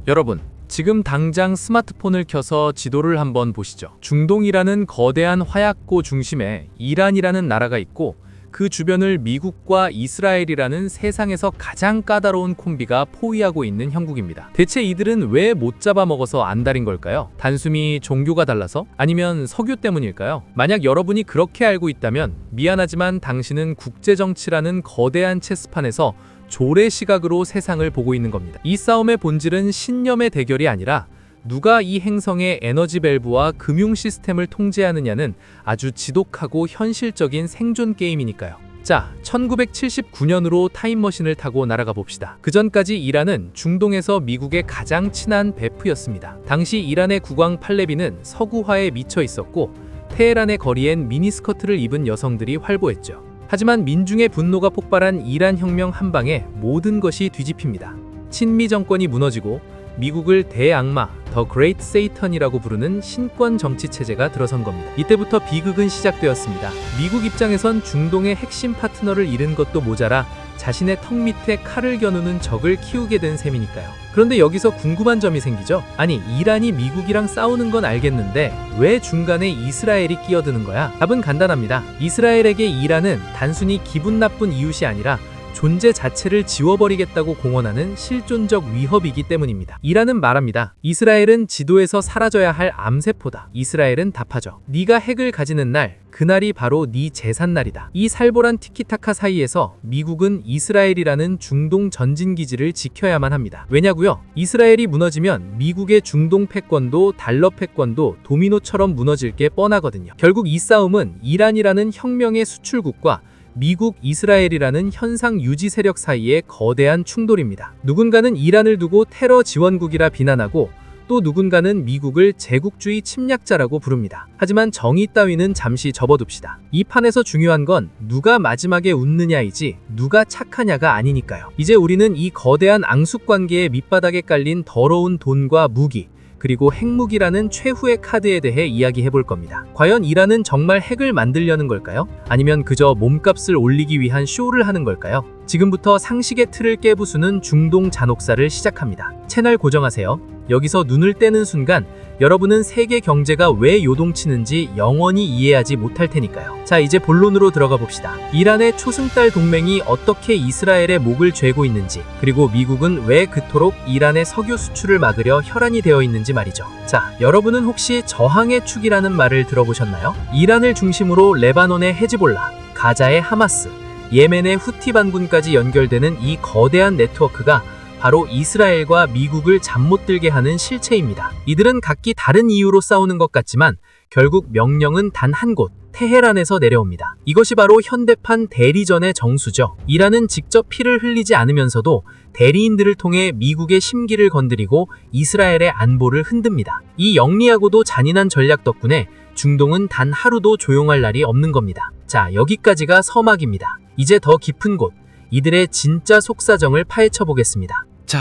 여러분, 지금 당장 스마트폰을 켜서 지도를 한번 보시죠. 중동이라는 거대한 화약고 중심에 이란이라는 나라가 있고 그 주변을 미국과 이스라엘이라는 세상에서 가장 까다로운 콤비가 포위하고 있는 형국입니다. 대체 이들은 왜 못 잡아먹어서 안달인 걸까요? 단순히 종교가 달라서? 아니면 석유 때문일까요? 만약 여러분이 그렇게 알고 있다면 미안하지만 당신은 국제정치라는 거대한 체스판에서 조례 시각으로 세상을 보고 있는 겁니다. 이 싸움의 본질은 신념의 대결이 아니라 누가 이 행성의 에너지 밸브와 금융 시스템을 통제하느냐는 아주 지독하고 현실적인 생존 게임이니까요. 자, 1979년으로 타임머신을 타고 날아가 봅시다. 그 전까지 이란은 중동에서 미국의 가장 친한 베프였습니다. 당시 이란의 국왕 팔레비는 서구화에 미쳐 있었고 테헤란의 거리엔 미니스커트를 입은 여성들이 활보했죠. 하지만 민중의 분노가 폭발한 이란 혁명 한 방에 모든 것이 뒤집힙니다. 친미 정권이 무너지고 미국을 대악마, 더 그레이트 세이턴이라고 부르는 신권 정치 체제가 들어선 겁니다. 이때부터 비극은 시작되었습니다. 미국 입장에선 중동의 핵심 파트너를 잃은 것도 모자라 자신의 턱 밑에 칼을 겨누는 적을 키우게 된 셈이니까요. 그런데 여기서 궁금한 점이 생기죠? 아니, 이란이 미국이랑 싸우는 건 알겠는데 왜 중간에 이스라엘이 끼어드는 거야? 답은 간단합니다. 이스라엘에게 이란은 단순히 기분 나쁜 이웃이 아니라 존재 자체를 지워버리겠다고 공언하는 실존적 위협이기 때문입니다. 이란은 말합니다. 이스라엘은 지도에서 사라져야 할 암세포다. 이스라엘은 답하죠. 네가 핵을 가지는 날, 그날이 바로 네 재산날이다. 이 살벌한 티키타카 사이에서 미국은 이스라엘이라는 중동 전진기지를 지켜야만 합니다. 왜냐고요? 이스라엘이 무너지면 미국의 중동 패권도 달러 패권도 도미노처럼 무너질 게 뻔하거든요. 결국 이 싸움은 이란이라는 혁명의 수출국과 미국, 이스라엘이라는 현상 유지 세력 사이의 거대한 충돌입니다. 누군가는 이란을 두고 테러 지원국이라 비난하고 또 누군가는 미국을 제국주의 침략자라고 부릅니다. 하지만 정의 따위는 잠시 접어둡시다. 이 판에서 중요한 건 누가 마지막에 웃느냐이지 누가 착하냐가 아니니까요. 이제 우리는 이 거대한 앙숙관계의 밑바닥에 깔린 더러운 돈과 무기, 그리고 핵무기라는 최후의 카드에 대해 이야기해볼 겁니다. 과연 이란은 정말 핵을 만들려는 걸까요? 아니면 그저 몸값을 올리기 위한 쇼를 하는 걸까요? 지금부터 상식의 틀을 깨부수는 중동 잔혹사를 시작합니다. 채널 고정하세요. 여기서 눈을 떼는 순간 여러분은 세계 경제가 왜 요동치는지 영원히 이해하지 못할 테니까요. 자, 이제 본론으로 들어가 봅시다. 이란의 초승달 동맹이 어떻게 이스라엘의 목을 죄고 있는지, 그리고 미국은 왜 그토록 이란의 석유 수출을 막으려 혈안이 되어 있는지 말이죠. 자, 여러분은 혹시 저항의 축이라는 말을 들어보셨나요? 이란을 중심으로 레바논의 헤즈볼라, 가자의 하마스, 예멘의 후티 반군까지 연결되는 이 거대한 네트워크가 바로 이스라엘과 미국을 잠 못 들게 하는 실체입니다. 이들은 각기 다른 이유로 싸우는 것 같지만 결국 명령은 단 한 곳, 테헤란에서 내려옵니다. 이것이 바로 현대판 대리전의 정수죠. 이란은 직접 피를 흘리지 않으면서도 대리인들을 통해 미국의 심기를 건드리고 이스라엘의 안보를 흔듭니다. 이 영리하고도 잔인한 전략 덕분에 중동은 단 하루도 조용할 날이 없는 겁니다. 자, 여기까지가 서막입니다. 이제 더 깊은 곳, 이들의 진짜 속사정을 파헤쳐 보겠습니다. 자,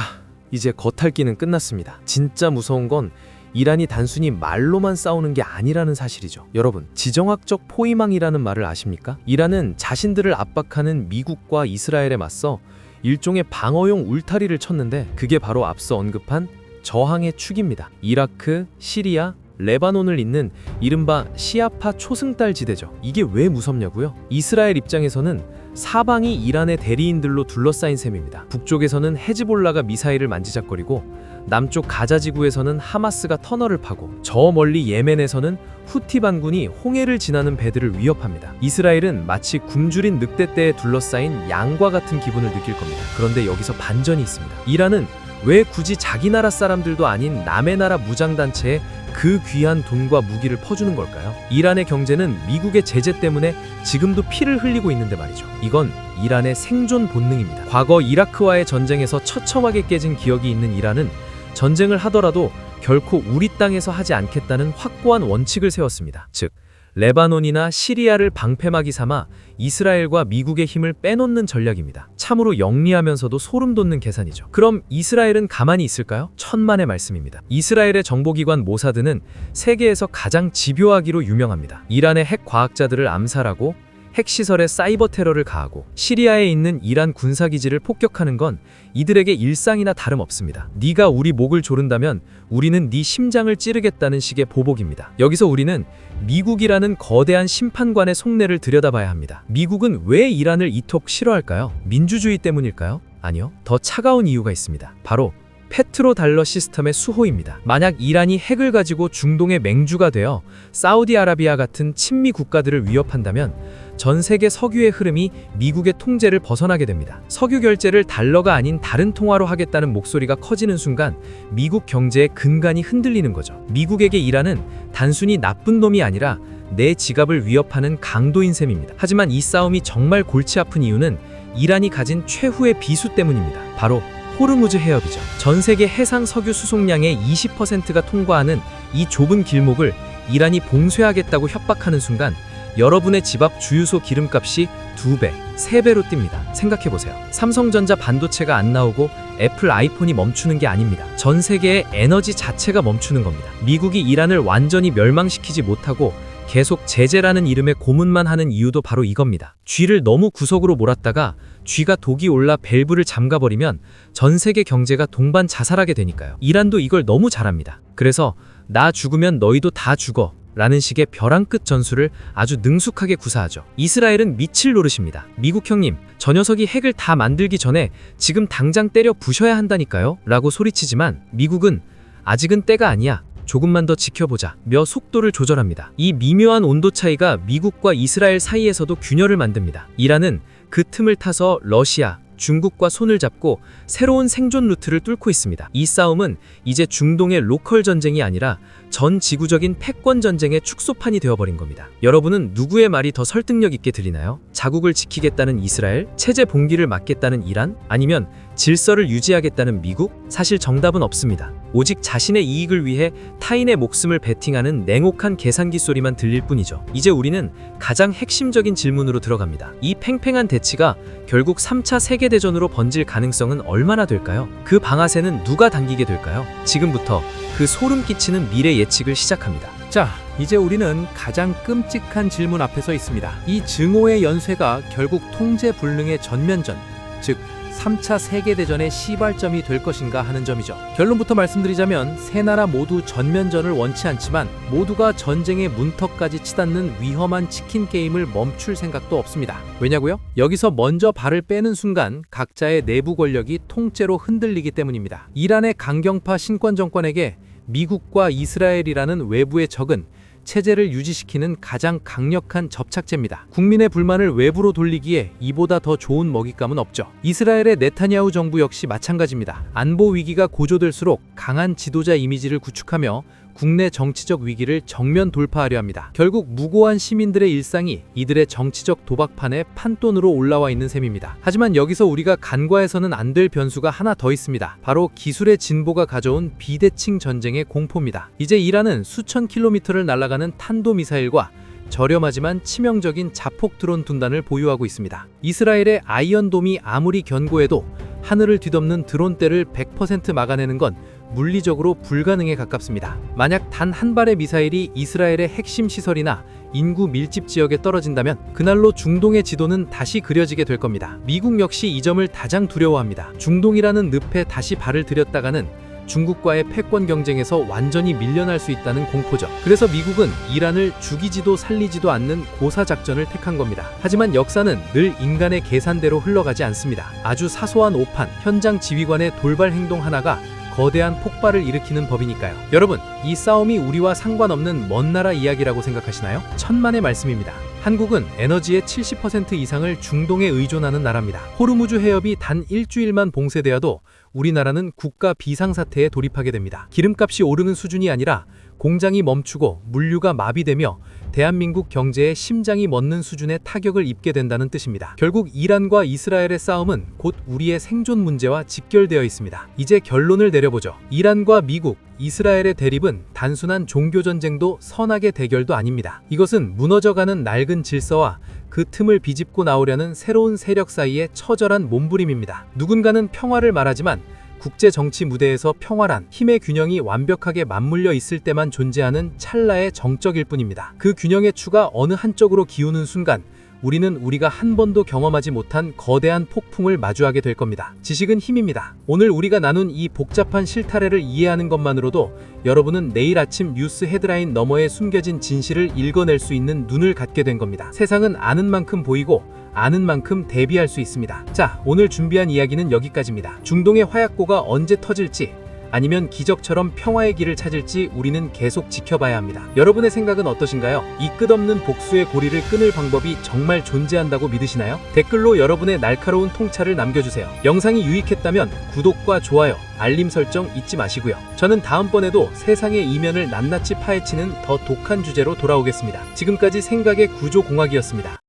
이제 겉핥기는 끝났습니다. 진짜 무서운 건 이란이 단순히 말로만 싸우는 게 아니라는 사실이죠. 여러분, 지정학적 포위망이라는 말을 아십니까? 이란은 자신들을 압박하는 미국과 이스라엘에 맞서 일종의 방어용 울타리를 쳤는데 그게 바로 앞서 언급한 저항의 축입니다. 이라크, 시리아, 레바논을 잇는 이른바 시아파 초승달 지대죠. 이게 왜 무섭냐고요? 이스라엘 입장에서는 사방이 이란의 대리인들로 둘러싸인 셈입니다. 북쪽에서는 헤즈볼라가 미사일을 만지작거리고 남쪽 가자 지구에서는 하마스가 터널을 파고 저 멀리 예멘에서는 후티 반군이 홍해를 지나는 배들을 위협합니다. 이스라엘은 마치 굶주린 늑대떼에 둘러싸인 양과 같은 기분을 느낄 겁니다. 그런데 여기서 반전이 있습니다. 이란은 왜 굳이 자기 나라 사람들도 아닌 남의 나라 무장단체에 그 귀한 돈과 무기를 퍼주는 걸까요? 이란의 경제는 미국의 제재 때문에 지금도 피를 흘리고 있는데 말이죠. 이건 이란의 생존 본능입니다. 과거 이라크와의 전쟁에서 처참하게 깨진 기억이 있는 이란은 전쟁을 하더라도 결코 우리 땅에서 하지 않겠다는 확고한 원칙을 세웠습니다. 즉, 레바논이나 시리아를 방패막이 삼아 이스라엘과 미국의 힘을 빼놓는 전략입니다. 참으로 영리하면서도 소름 돋는 계산이죠. 그럼 이스라엘은 가만히 있을까요? 천만의 말씀입니다. 이스라엘의 정보기관 모사드는 세계에서 가장 집요하기로 유명합니다. 이란의 핵 과학자들을 암살하고 핵시설에 사이버 테러를 가하고 시리아에 있는 이란 군사기지를 폭격하는 건 이들에게 일상이나 다름없습니다. 네가 우리 목을 조른다면 우리는 네 심장을 찌르겠다는 식의 보복입니다. 여기서 우리는 미국이라는 거대한 심판관의 속내를 들여다봐야 합니다. 미국은 왜 이란을 이토록 싫어할까요? 민주주의 때문일까요? 아니요. 더 차가운 이유가 있습니다. 바로 페트로달러 시스템의 수호입니다. 만약 이란이 핵을 가지고 중동의 맹주가 되어 사우디아라비아 같은 친미 국가들을 위협한다면 전 세계 석유의 흐름이 미국의 통제를 벗어나게 됩니다. 석유 결제를 달러가 아닌 다른 통화로 하겠다는 목소리가 커지는 순간 미국 경제의 근간이 흔들리는 거죠. 미국에게 이란은 단순히 나쁜 놈이 아니라 내 지갑을 위협하는 강도인 셈입니다. 하지만 이 싸움이 정말 골치 아픈 이유는 이란이 가진 최후의 비수 때문입니다. 바로 호르무즈 해협이죠. 전 세계 해상 석유 수송량의 20%가 통과하는 이 좁은 길목을 이란이 봉쇄하겠다고 협박하는 순간 여러분의 집 앞 주유소 기름값이 2배, 3배로 뜁니다. 생각해보세요. 삼성전자 반도체가 안 나오고 애플 아이폰이 멈추는 게 아닙니다. 전 세계의 에너지 자체가 멈추는 겁니다. 미국이 이란을 완전히 멸망시키지 못하고 계속 제재라는 이름의 고문만 하는 이유도 바로 이겁니다. 쥐를 너무 구석으로 몰았다가 쥐가 독이 올라 밸브를 잠가버리면 전 세계 경제가 동반 자살하게 되니까요. 이란도 이걸 너무 잘합니다. 그래서 나 죽으면 너희도 다 죽어 라는 식의 벼랑 끝 전술을 아주 능숙하게 구사하죠. 이스라엘은 미칠 노릇입니다. 미국 형님, 저 녀석이 핵을 다 만들기 전에 지금 당장 때려 부셔야 한다니까요 라고 소리치지만 미국은 아직은 때가 아니야. 조금만 더 지켜보자 며 속도를 조절합니다. 이 미묘한 온도 차이가 미국과 이스라엘 사이에서도 균열을 만듭니다. 이란은 그 틈을 타서 러시아, 중국과 손을 잡고 새로운 생존 루트를 뚫고 있습니다. 이 싸움은 이제 중동의 로컬 전쟁이 아니라 전 지구적인 패권 전쟁의 축소판이 되어버린 겁니다. 여러분은 누구의 말이 더 설득력 있게 들리나요? 자국을 지키겠다는 이스라엘? 체제 봉기를 막겠다는 이란? 아니면 질서를 유지하겠다는 미국? 사실 정답은 없습니다. 오직 자신의 이익을 위해 타인의 목숨을 베팅하는 냉혹한 계산기 소리만 들릴 뿐이죠. 이제 우리는 가장 핵심적인 질문으로 들어갑니다. 이 팽팽한 대치가 결국 3차 세계대전으로 번질 가능성은 얼마나 될까요? 그 방아쇠는 누가 당기게 될까요? 지금부터 그 소름 끼치는 미래 예측을 시작합니다. 자, 이제 우리는 가장 끔찍한 질문 앞에 서 있습니다. 이 증오의 연쇄가 결국 통제 불능의 전면전, 즉 3차 세계대전의 시발점이 될 것인가 하는 점이죠. 결론부터 말씀드리자면 세 나라 모두 전면전을 원치 않지만 모두가 전쟁의 문턱까지 치닫는 위험한 치킨 게임을 멈출 생각도 없습니다. 왜냐고요? 여기서 먼저 발을 빼는 순간 각자의 내부 권력이 통째로 흔들리기 때문입니다. 이란의 강경파 신권 정권에게 미국과 이스라엘이라는 외부의 적은 체제를 유지시키는 가장 강력한 접착제입니다. 국민의 불만을 외부로 돌리기에 이보다 더 좋은 먹잇감은 없죠. 이스라엘의 네타냐후 정부 역시 마찬가지입니다. 안보 위기가 고조될수록 강한 지도자 이미지를 구축하며 국내 정치적 위기를 정면 돌파하려 합니다. 결국 무고한 시민들의 일상이 이들의 정치적 도박판에 판돈으로 올라와 있는 셈입니다. 하지만 여기서 우리가 간과해서는 안 될 변수가 하나 더 있습니다. 바로 기술의 진보가 가져온 비대칭 전쟁의 공포입니다. 이제 이란은 수천 킬로미터를 날아가는 탄도미사일과 저렴하지만 치명적인 자폭 드론 둔단을 보유하고 있습니다. 이스라엘의 아이언돔이 아무리 견고해도 하늘을 뒤덮는 드론대를 100% 막아내는 건 물리적으로 불가능에 가깝습니다. 만약 단 한 발의 미사일이 이스라엘의 핵심 시설이나 인구 밀집 지역에 떨어진다면 그날로 중동의 지도는 다시 그려지게 될 겁니다. 미국 역시 이 점을 가장 두려워합니다. 중동이라는 늪에 다시 발을 들였다가는 중국과의 패권 경쟁에서 완전히 밀려날 수 있다는 공포죠. 그래서 미국은 이란을 죽이지도 살리지도 않는 고사작전을 택한 겁니다. 하지만 역사는 늘 인간의 계산대로 흘러가지 않습니다. 아주 사소한 오판, 현장 지휘관의 돌발 행동 하나가 거대한 폭발을 일으키는 법이니까요. 여러분, 이 싸움이 우리와 상관없는 먼 나라 이야기라고 생각하시나요? 천만의 말씀입니다. 한국은 에너지의 70% 이상을 중동에 의존하는 나라입니다. 호르무즈 해협이 단 일주일만 봉쇄되어도 우리나라는 국가 비상사태에 돌입하게 됩니다. 기름값이 오르는 수준이 아니라 공장이 멈추고 물류가 마비되며 대한민국 경제에 심장이 멎는 수준의 타격을 입게 된다는 뜻입니다. 결국 이란과 이스라엘의 싸움은 곧 우리의 생존 문제와 직결되어 있습니다. 이제 결론을 내려보죠. 이란과 미국, 이스라엘의 대립은 단순한 종교전쟁도 선악의 대결도 아닙니다. 이것은 무너져가는 낡은 질서와 그 틈을 비집고 나오려는 새로운 세력 사이의 처절한 몸부림입니다. 누군가는 평화를 말하지만 국제 정치 무대에서 평화란 힘의 균형이 완벽하게 맞물려 있을 때만 존재하는 찰나의 정적일 뿐입니다. 그 균형의 추가 어느 한쪽으로 기우는 순간 우리는 우리가 한 번도 경험하지 못한 거대한 폭풍을 마주하게 될 겁니다. 지식은 힘입니다. 오늘 우리가 나눈 이 복잡한 실타래를 이해하는 것만으로도 여러분은 내일 아침 뉴스 헤드라인 너머에 숨겨진 진실을 읽어낼 수 있는 눈을 갖게 된 겁니다. 세상은 아는 만큼 보이고 아는 만큼 대비할 수 있습니다. 자, 오늘 준비한 이야기는 여기까지입니다. 중동의 화약고가 언제 터질지, 아니면 기적처럼 평화의 길을 찾을지 우리는 계속 지켜봐야 합니다. 여러분의 생각은 어떠신가요? 이 끝없는 복수의 고리를 끊을 방법이 정말 존재한다고 믿으시나요? 댓글로 여러분의 날카로운 통찰을 남겨주세요. 영상이 유익했다면 구독과 좋아요, 알림 설정 잊지 마시고요. 저는 다음번에도 세상의 이면을 낱낱이 파헤치는 더 독한 주제로 돌아오겠습니다. 지금까지 생각의 구조공학이었습니다.